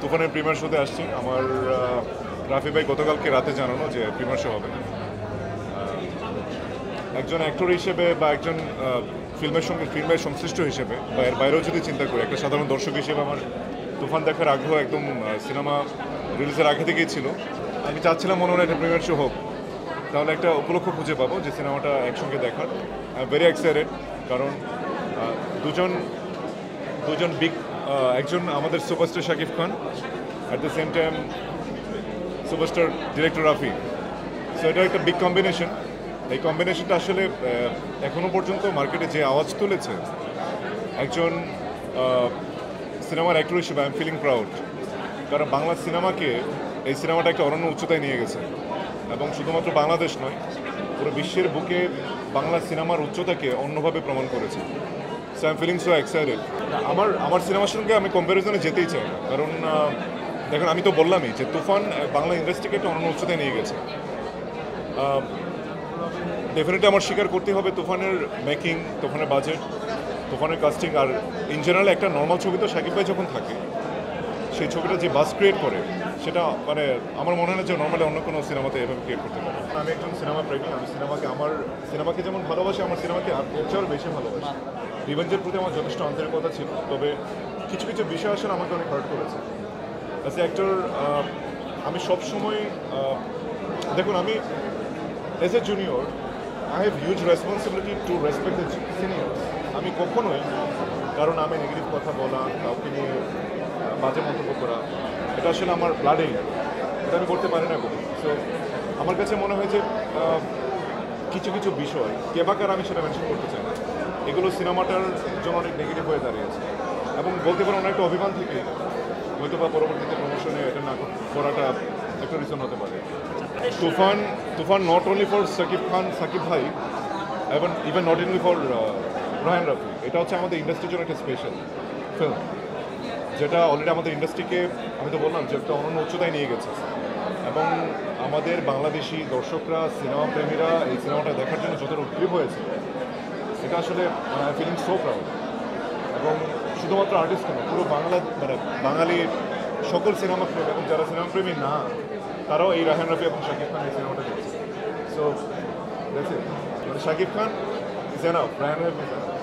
তুফানের প্রিমিয়ার শোতে আসছি। আমার রাফি ভাই গতকালকে রাতে জানানো যে প্রিমিয়ার শো হবে। একজন অ্যাক্টর হিসেবে বা একজন ফিল্মের সংশ্লিষ্ট হিসেবে বা এর বাইরেও যদি চিন্তা করি, একটা সাধারণ দর্শক হিসেবে আমার তুফান দেখার আগ্রহ একদম সিনেমা রিলিজের আগে থেকেই ছিল। আমি চাচ্ছিলাম মনে হয় একটা প্রিমিয়ার শো হোক, তাহলে একটা উপলক্ষ খুঁজে পাবো যে সিনেমাটা একসঙ্গে দেখার। আই এম ভেরি এক্সাইটেড, কারণ দুজন দুজন বিগ, একজন আমাদের superstar Shakib Khan, at the same time superstar director Rafi. So এটা একটা বিগ কম্বিনেশন। এই কম্বিনেশনটা আসলে এখনও পর্যন্ত মার্কেটে যে আওয়াজ তুলেছে, একজন সিনেমার অ্যাক্টর হিসেবে আই এম ফিলিং প্রাউড, কারণ বাংলা সিনেমাকে এই সিনেমাটা একটা অনন্য উচ্চতায় নিয়ে গেছে, এবং শুধুমাত্র বাংলাদেশ নয়, পুরো বিশ্বের বুকে বাংলা সিনেমার উচ্চতাকে অন্যভাবে প্রমাণ করেছে। So I am feeling so excited. আমার সিনেমার সঙ্গে আমি কম্প্যারিজনে যেতেই চাই না, কারণ দেখুন, আমি তো বললামই যে তুফান বাংলা ইন্ডাস্ট্রিকে একটা অনন্য উচ্চতায় নিয়ে গেছে। ডেফিনেটলি আমার স্বীকার করতে হবে তুফানের মেকিং, তুফানের বাজেট, তুফানের কাস্টিং, আর ইন জেনারেল একটা নর্মাল ছবি তো শাকিব ভাই যখন থাকে, সেই ছবিটা যে বাস ক্রিয়েট করে, সেটা মানে আমার মনে হয় না যে নর্মালি অন্য কোনো সিনেমাতে এভাবে ক্রিয়েট করতে পারে। আমি একজন সিনেমা প্রেমী, আমি সিনেমাকে যেমন ভালোবাসি, আমার সিনেমাকে আর চেয়েও বেশি ভালোবাসি। রিভেঞ্জের প্রতি আমার যথেষ্ট আন্তরিকতা ছিল, তবে কিছু কিছু বিষয় আসলে আমাকে অনেক হার্ট করেছে অ্যাজ এ অ্যাক্টর। আমি সবসময় দেখুন, আমি as a junior I have huge responsibility to respect the seniors. আমি কখনোই কারণ আমি নেগেটিভ কথা বলা, কাউকে নিয়ে বাজে মন্তব্য করা, এটা আসলে আমার ব্লাডেই, এটা আমি করতে পারি না কখনো। সো আমার কাছে মনে হয় যে কিছু কিছু বিষয় কেবাকার আমি সেটা মেনশন করতে চাই না, এগুলো সিনেমাটার জন্য অনেক নেগেটিভ হয়ে দাঁড়িয়েছে, এবং বলতে পারো অনেকটা অভিমান থেকে হয়তো বা পরবর্তীতে প্রমোশনে এটা না করাটা একটা রিজন হতে পারে। তুফান নট অনলি ফর সাকিব ভাই, even not only for Raihan Rafi, এটা হচ্ছে আমাদের ইন্ডাস্ট্রির জন্য একটা স্পেশাল ফিল্ম, যেটা অলরেডি আমাদের ইন্ডাস্ট্রিকে, আমি তো বললাম যে একটা অনন্য উচ্চতায় নিয়ে গেছে, এবং আমাদের বাংলাদেশি দর্শকরা, সিনেমা প্রেমীরা এই সিনেমাটা দেখার জন্য যতটা উদ্গ্রীব হয়েছে, এটা আসলে ফিলিং সো প্রাউড। এবং শুধুমাত্র আর্টিস্ট কেন, পুরো বাঙালি সকল সিনেমা প্রেমী এবং যারা সিনেমা প্রেমী না, তারাও এই রায়হান রাফি এবং শাকিব খান এই সিনেমাটা দেখছে। সো দেখছে, Shakib Khan is enough, Raihan Rafi is enough.